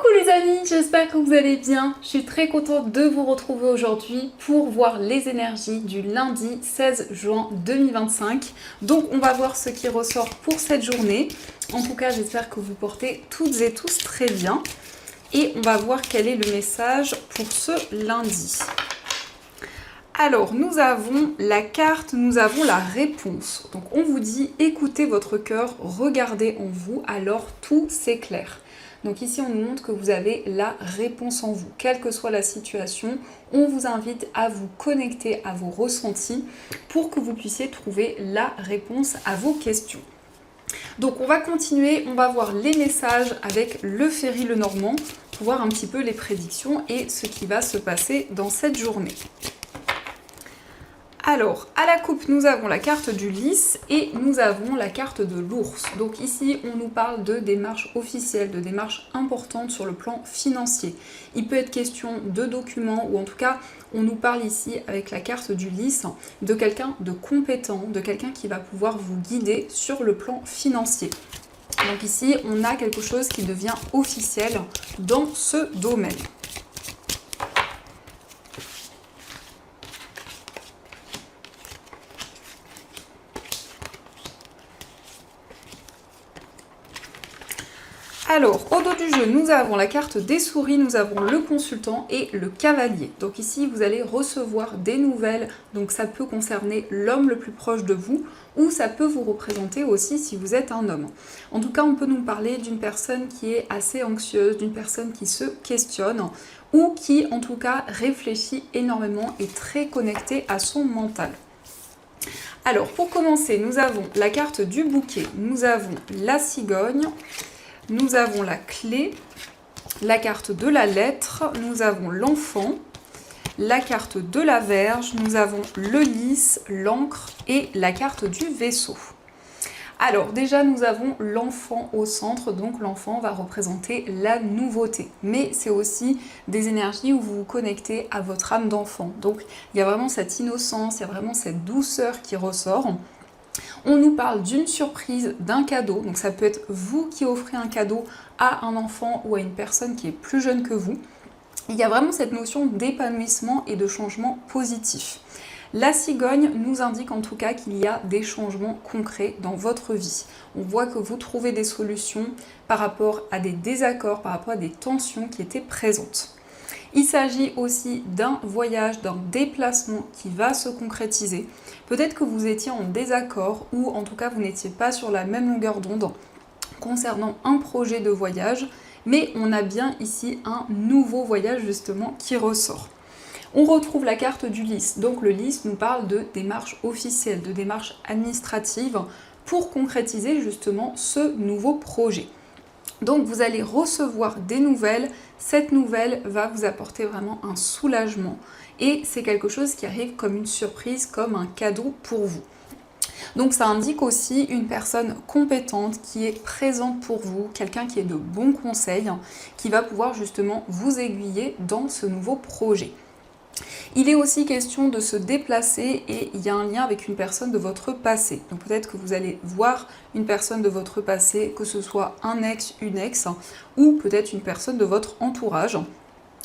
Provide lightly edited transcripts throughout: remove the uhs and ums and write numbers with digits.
Coucou les amis, j'espère que vous allez bien. Je suis très contente de vous retrouver aujourd'hui pour voir les énergies du lundi 16 juin 2025. Donc on va voir ce qui ressort pour cette journée. En tout cas, j'espère que vous portez toutes et tous très bien. Et on va voir quel est le message pour ce lundi. Alors, nous avons la carte, nous avons la réponse. Donc on vous dit, écoutez votre cœur, regardez en vous, alors tout s'éclaire. Donc ici, on nous montre que vous avez la réponse en vous. Quelle que soit la situation, on vous invite à vous connecter à vos ressentis pour que vous puissiez trouver la réponse à vos questions. Donc on va continuer, on va voir les messages avec le Ferry Lenormand pour voir un petit peu les prédictions et ce qui va se passer dans cette journée. Alors, à la coupe, nous avons la carte du lys et nous avons la carte de l'ours. Donc ici, on nous parle de démarches officielles, de démarches importantes sur le plan financier. Il peut être question de documents ou en tout cas, on nous parle ici avec la carte du lys de quelqu'un de compétent, de quelqu'un qui va pouvoir vous guider sur le plan financier. Donc ici, on a quelque chose qui devient officiel dans ce domaine. Alors, au dos du jeu, nous avons la carte des souris, nous avons le consultant et le cavalier. Donc ici, vous allez recevoir des nouvelles, donc ça peut concerner l'homme le plus proche de vous, ou ça peut vous représenter aussi si vous êtes un homme. En tout cas, on peut nous parler d'une personne qui est assez anxieuse, d'une personne qui se questionne, ou qui, en tout cas, réfléchit énormément et très connectée à son mental. Alors, pour commencer, nous avons la carte du bouquet, nous avons la cigogne, nous avons la clé, la carte de la lettre, nous avons l'enfant, la carte de la verge, nous avons le lys, l'encre et la carte du vaisseau. Alors déjà nous avons l'enfant au centre, donc l'enfant va représenter la nouveauté. Mais c'est aussi des énergies où vous vous connectez à votre âme d'enfant. Donc il y a vraiment cette innocence, il y a vraiment cette douceur qui ressort. On nous parle d'une surprise, d'un cadeau, donc ça peut être vous qui offrez un cadeau à un enfant ou à une personne qui est plus jeune que vous. Il y a vraiment cette notion d'épanouissement et de changement positif. La cigogne nous indique en tout cas qu'il y a des changements concrets dans votre vie. On voit que vous trouvez des solutions par rapport à des désaccords, par rapport à des tensions qui étaient présentes. Il s'agit aussi d'un voyage, d'un déplacement qui va se concrétiser. Peut-être que vous étiez en désaccord ou en tout cas vous n'étiez pas sur la même longueur d'onde concernant un projet de voyage, mais on a bien ici un nouveau voyage justement qui ressort. On retrouve la carte du lys. Donc le lys nous parle de démarches officielles, de démarches administratives pour concrétiser justement ce nouveau projet. Donc vous allez recevoir des nouvelles, cette nouvelle va vous apporter vraiment un soulagement et c'est quelque chose qui arrive comme une surprise, comme un cadeau pour vous. Donc ça indique aussi une personne compétente qui est présente pour vous, quelqu'un qui est de bons conseils, qui va pouvoir justement vous aiguiller dans ce nouveau projet. Il est aussi question de se déplacer et il y a un lien avec une personne de votre passé. Donc peut-être que vous allez voir une personne de votre passé, que ce soit un ex, une ex, ou peut-être une personne de votre entourage.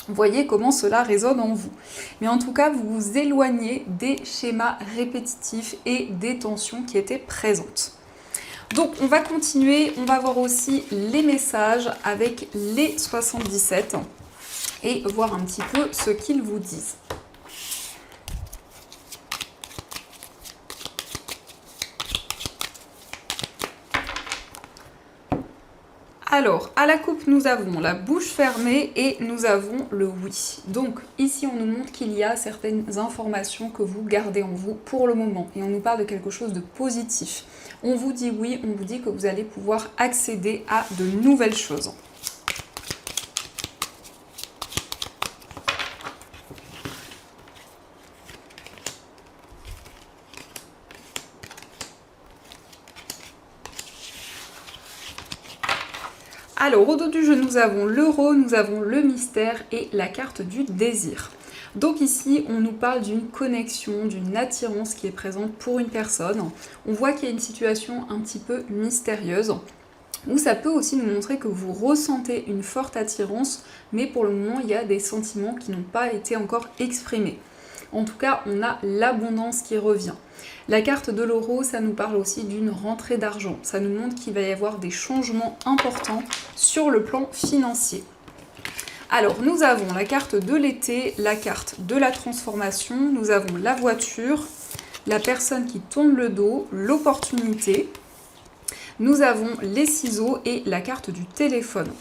Voyez comment cela résonne en vous. Mais en tout cas, vous vous éloignez des schémas répétitifs et des tensions qui étaient présentes. Donc on va continuer, on va voir aussi les messages avec les 77 et voir un petit peu ce qu'ils vous disent. Alors, à la coupe, nous avons la bouche fermée et nous avons le oui. Donc, ici, on nous montre qu'il y a certaines informations que vous gardez en vous pour le moment. Et on nous parle de quelque chose de positif. On vous dit oui, on vous dit que vous allez pouvoir accéder à de nouvelles choses. Alors, au dos du jeu, nous avons l'euro, nous avons le mystère et la carte du désir. Donc ici, on nous parle d'une connexion, d'une attirance qui est présente pour une personne. On voit qu'il y a une situation un petit peu mystérieuse. Ou ça peut aussi nous montrer que vous ressentez une forte attirance, mais pour le moment, il y a des sentiments qui n'ont pas été encore exprimés. En tout cas, on a l'abondance qui revient. La carte de l'euro, ça nous parle aussi d'une rentrée d'argent. Ça nous montre qu'il va y avoir des changements importants sur le plan financier. Alors, nous avons la carte de l'été, la carte de la transformation, nous avons la voiture, la personne qui tourne le dos, l'opportunité, nous avons les ciseaux et la carte du téléphone.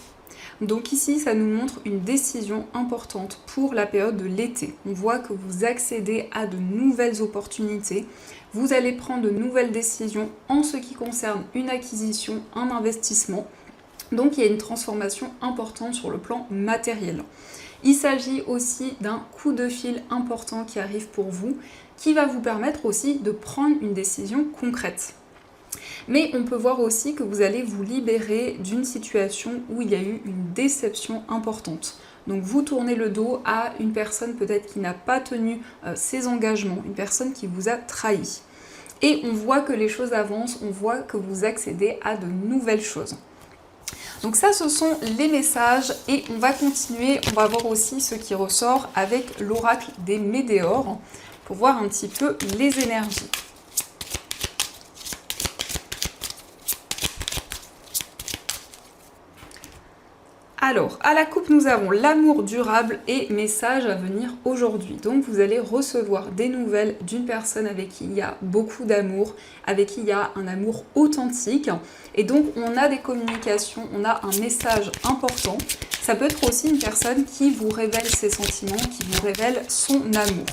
Donc ici, ça nous montre une décision importante pour la période de l'été. On voit que vous accédez à de nouvelles opportunités. Vous allez prendre de nouvelles décisions en ce qui concerne une acquisition, un investissement. Donc il y a une transformation importante sur le plan matériel. Il s'agit aussi d'un coup de fil important qui arrive pour vous, qui va vous permettre aussi de prendre une décision concrète. Mais on peut voir aussi que vous allez vous libérer d'une situation où il y a eu une déception importante. Donc vous tournez le dos à une personne peut-être qui n'a pas tenu ses engagements, une personne qui vous a trahi. Et on voit que les choses avancent, on voit que vous accédez à de nouvelles choses. Donc ça, ce sont les messages et on va continuer, on va voir aussi ce qui ressort avec l'oracle des météores pour voir un petit peu les énergies. Alors, à la coupe, nous avons l'amour durable et message à venir aujourd'hui. Donc, vous allez recevoir des nouvelles d'une personne avec qui il y a beaucoup d'amour, avec qui il y a un amour authentique. Et donc, on a des communications, on a un message important. Ça peut être aussi une personne qui vous révèle ses sentiments, qui vous révèle son amour.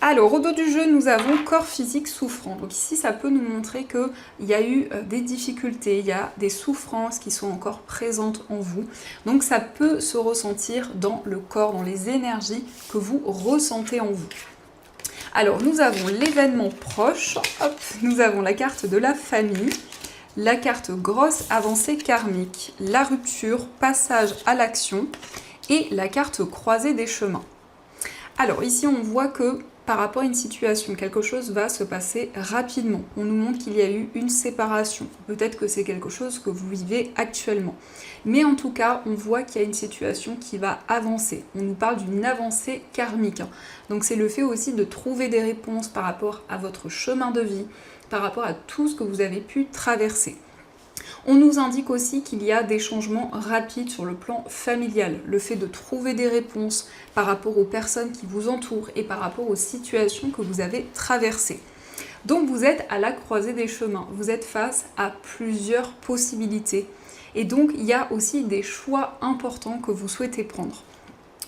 Alors, au dos du jeu, nous avons corps physique souffrant. Donc ici, ça peut nous montrer qu'il y a eu des difficultés, il y a des souffrances qui sont encore présentes en vous. Donc ça peut se ressentir dans le corps, dans les énergies que vous ressentez en vous. Alors, nous avons l'événement proche. Hop, nous avons la carte de la famille, la carte grosse avancée karmique, la rupture, passage à l'action et la carte croisée des chemins. Alors ici, on voit que par rapport à une situation, quelque chose va se passer rapidement. On nous montre qu'il y a eu une séparation. Peut-être que c'est quelque chose que vous vivez actuellement. Mais en tout cas, on voit qu'il y a une situation qui va avancer. On nous parle d'une avancée karmique. Donc c'est le fait aussi de trouver des réponses par rapport à votre chemin de vie, par rapport à tout ce que vous avez pu traverser. On nous indique aussi qu'il y a des changements rapides sur le plan familial, le fait de trouver des réponses par rapport aux personnes qui vous entourent et par rapport aux situations que vous avez traversées. Donc vous êtes à la croisée des chemins, vous êtes face à plusieurs possibilités et donc il y a aussi des choix importants que vous souhaitez prendre.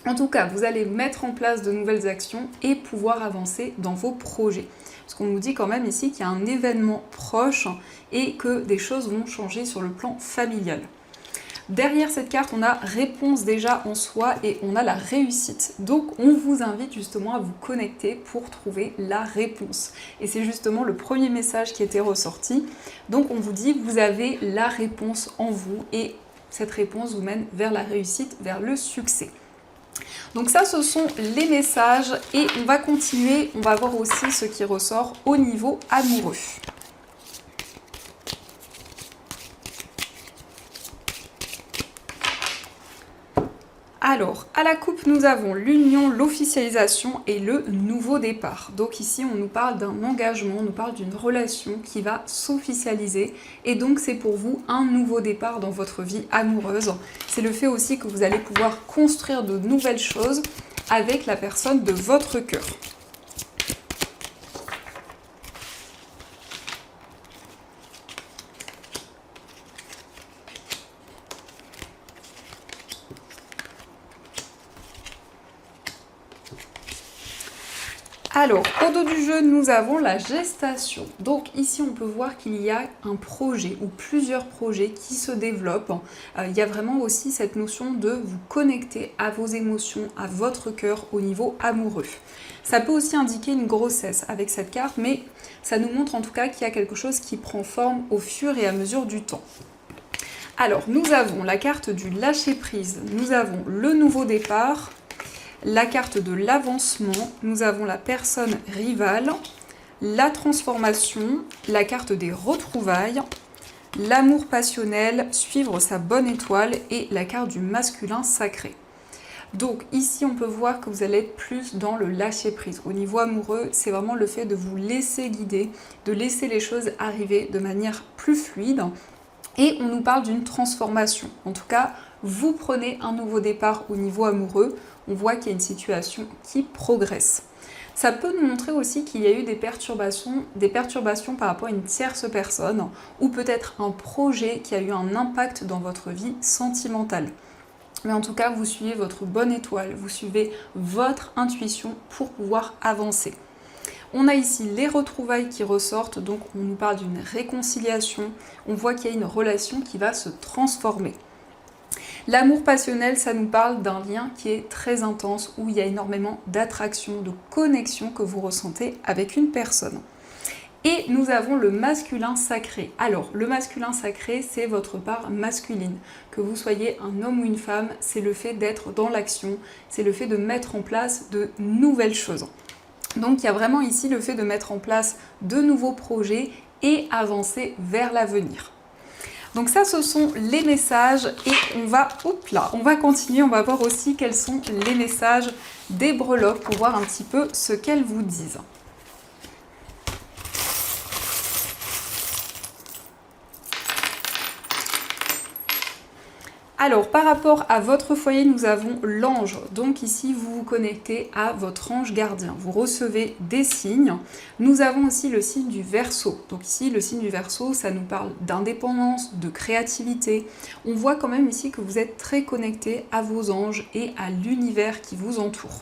En tout cas, vous allez mettre en place de nouvelles actions et pouvoir avancer dans vos projets. Parce qu'on nous dit quand même ici qu'il y a un événement proche et que des choses vont changer sur le plan familial. Derrière cette carte, on a réponse déjà en soi et on a la réussite. Donc on vous invite justement à vous connecter pour trouver la réponse. Et c'est justement le premier message qui était ressorti. Donc on vous dit vous avez la réponse en vous et cette réponse vous mène vers la réussite, vers le succès. Donc ça, ce sont les messages et on va continuer, on va voir aussi ce qui ressort au niveau amoureux. Alors, à la coupe, nous avons l'union, l'officialisation et le nouveau départ. Donc ici, on nous parle d'un engagement, on nous parle d'une relation qui va s'officialiser. Et donc, c'est pour vous un nouveau départ dans votre vie amoureuse. C'est le fait aussi que vous allez pouvoir construire de nouvelles choses avec la personne de votre cœur. Alors, au dos du jeu, nous avons la gestation. Donc ici, on peut voir qu'il y a un projet ou plusieurs projets qui se développent. Il y a vraiment aussi cette notion de vous connecter à vos émotions, à votre cœur au niveau amoureux. Ça peut aussi indiquer une grossesse avec cette carte, mais ça nous montre en tout cas qu'il y a quelque chose qui prend forme au fur et à mesure du temps. Alors, nous avons la carte du lâcher-prise, nous avons le nouveau départ, la carte de l'avancement, nous avons la personne rivale, la transformation, la carte des retrouvailles, l'amour passionnel, suivre sa bonne étoile et la carte du masculin sacré. Donc ici, on peut voir que vous allez être plus dans le lâcher-prise. Au niveau amoureux, c'est vraiment le fait de vous laisser guider, de laisser les choses arriver de manière plus fluide. Et on nous parle d'une transformation. En tout cas, vous prenez un nouveau départ au niveau amoureux. On voit qu'il y a une situation qui progresse. Ça peut nous montrer aussi qu'il y a eu des perturbations par rapport à une tierce personne ou peut-être un projet qui a eu un impact dans votre vie sentimentale. Mais en tout cas, vous suivez votre bonne étoile, vous suivez votre intuition pour pouvoir avancer. On a ici les retrouvailles qui ressortent, donc on nous parle d'une réconciliation, on voit qu'il y a une relation qui va se transformer. L'amour passionnel, ça nous parle d'un lien qui est très intense, où il y a énormément d'attraction, de connexion que vous ressentez avec une personne. Et nous avons le masculin sacré. Alors, le masculin sacré, c'est votre part masculine. Que vous soyez un homme ou une femme, c'est le fait d'être dans l'action, c'est le fait de mettre en place de nouvelles choses. Donc, il y a vraiment ici le fait de mettre en place de nouveaux projets et avancer vers l'avenir. Donc ça, ce sont les messages et on va continuer, on va voir aussi quels sont les messages des breloques pour voir un petit peu ce qu'elles vous disent. Alors, par rapport à votre foyer, nous avons l'ange. Donc ici, vous vous connectez à votre ange gardien. Vous recevez des signes. Nous avons aussi le signe du Verseau. Donc ici, le signe du Verseau, ça nous parle d'indépendance, de créativité. On voit quand même ici que vous êtes très connecté à vos anges et à l'univers qui vous entoure.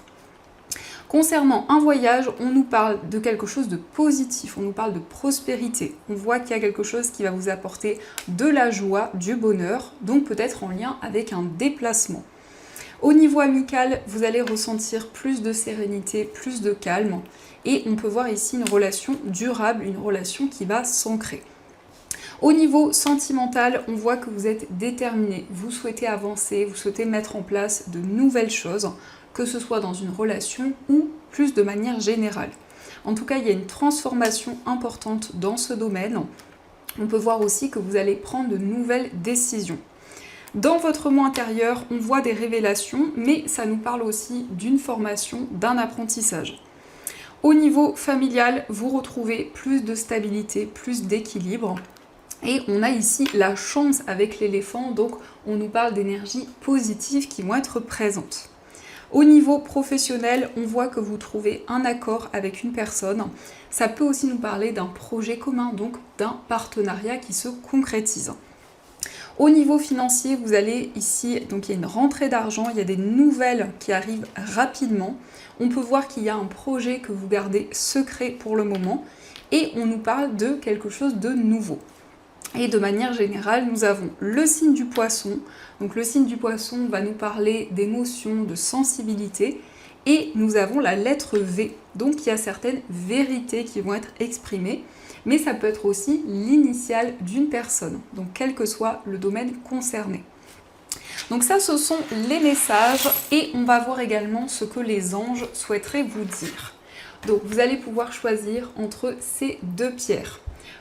Concernant un voyage, on nous parle de quelque chose de positif, on nous parle de prospérité. On voit qu'il y a quelque chose qui va vous apporter de la joie, du bonheur, donc peut-être en lien avec un déplacement. Au niveau amical, vous allez ressentir plus de sérénité, plus de calme, et on peut voir ici une relation durable, une relation qui va s'ancrer. Au niveau sentimental, on voit que vous êtes déterminé, vous souhaitez avancer, vous souhaitez mettre en place de nouvelles choses, que ce soit dans une relation ou plus de manière générale. En tout cas, il y a une transformation importante dans ce domaine. On peut voir aussi que vous allez prendre de nouvelles décisions. Dans votre moi intérieur, on voit des révélations, mais ça nous parle aussi d'une formation, d'un apprentissage. Au niveau familial, vous retrouvez plus de stabilité, plus d'équilibre. Et on a ici la chance avec l'éléphant, donc on nous parle d'énergies positives qui vont être présentes. Au niveau professionnel, on voit que vous trouvez un accord avec une personne. Ça peut aussi nous parler d'un projet commun, donc d'un partenariat qui se concrétise. Au niveau financier, vous allez ici, donc il y a une rentrée d'argent, il y a des nouvelles qui arrivent rapidement. On peut voir qu'il y a un projet que vous gardez secret pour le moment et on nous parle de quelque chose de nouveau. Et de manière générale, nous avons le signe du poisson. Donc le signe du poisson va nous parler d'émotions, de sensibilité. Et nous avons la lettre V. Donc il y a certaines vérités qui vont être exprimées. Mais ça peut être aussi l'initiale d'une personne. Donc quel que soit le domaine concerné. Donc ça, ce sont les messages. Et on va voir également ce que les anges souhaiteraient vous dire. Donc vous allez pouvoir choisir entre ces deux pierres.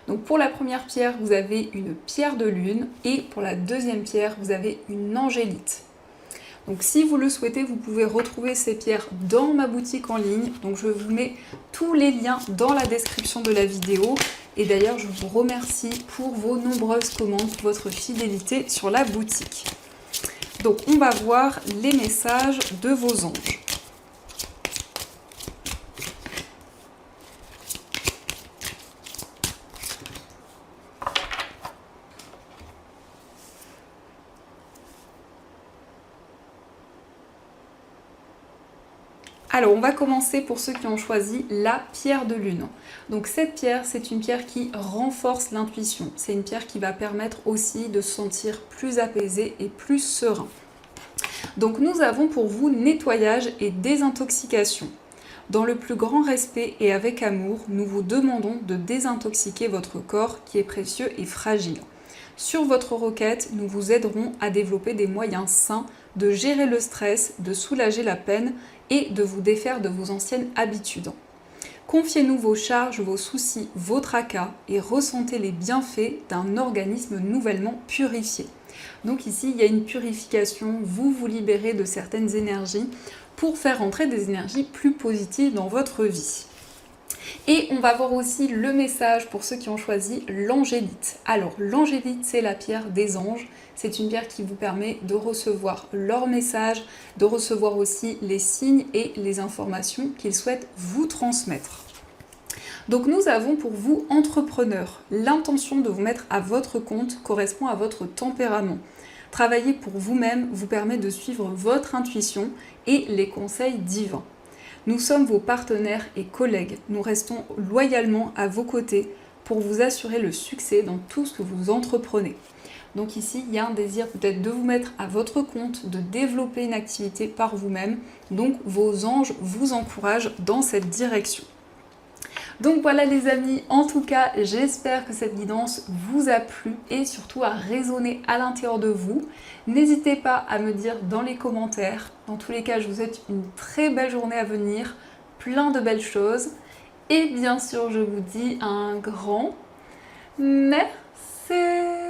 Donc pour la première pierre, vous avez une pierre de lune et pour la deuxième pierre, vous avez une angélite. Donc si vous le souhaitez, vous pouvez retrouver ces pierres dans ma boutique en ligne. Donc je vous mets tous les liens dans la description de la vidéo. Et d'ailleurs, je vous remercie pour vos nombreuses commandes, votre fidélité sur la boutique. Donc on va voir les messages de vos anges. Alors, on va commencer pour ceux qui ont choisi la pierre de lune. Donc cette pierre, c'est une pierre qui renforce l'intuition. C'est une pierre qui va permettre aussi de se sentir plus apaisé et plus serein. Donc nous avons pour vous nettoyage et désintoxication. Dans le plus grand respect et avec amour, nous vous demandons de désintoxiquer votre corps qui est précieux et fragile. Sur votre requête, nous vous aiderons à développer des moyens sains de gérer le stress, de soulager la peine et de vous défaire de vos anciennes habitudes. Confiez-nous vos charges, vos soucis, vos tracas et ressentez les bienfaits d'un organisme nouvellement purifié. Donc ici, il y a une purification, vous vous libérez de certaines énergies pour faire entrer des énergies plus positives dans votre vie. Et on va voir aussi le message pour ceux qui ont choisi l'angélite. Alors l'angélite, c'est la pierre des anges. C'est une pierre qui vous permet de recevoir leur message, de recevoir aussi les signes et les informations qu'ils souhaitent vous transmettre. Donc nous avons pour vous, entrepreneurs, l'intention de vous mettre à votre compte correspond à votre tempérament. Travailler pour vous-même vous permet de suivre votre intuition et les conseils divins. Nous sommes vos partenaires et collègues. Nous restons loyalement à vos côtés pour vous assurer le succès dans tout ce que vous entreprenez. Donc ici, il y a un désir peut-être de vous mettre à votre compte, de développer une activité par vous-même. Donc vos anges vous encouragent dans cette direction. Donc voilà les amis, en tout cas j'espère que cette guidance vous a plu et surtout a résonné à l'intérieur de vous. N'hésitez pas à me dire dans les commentaires. Dans tous les cas, je vous souhaite une très belle journée à venir, plein de belles choses. Et bien sûr, je vous dis un grand merci.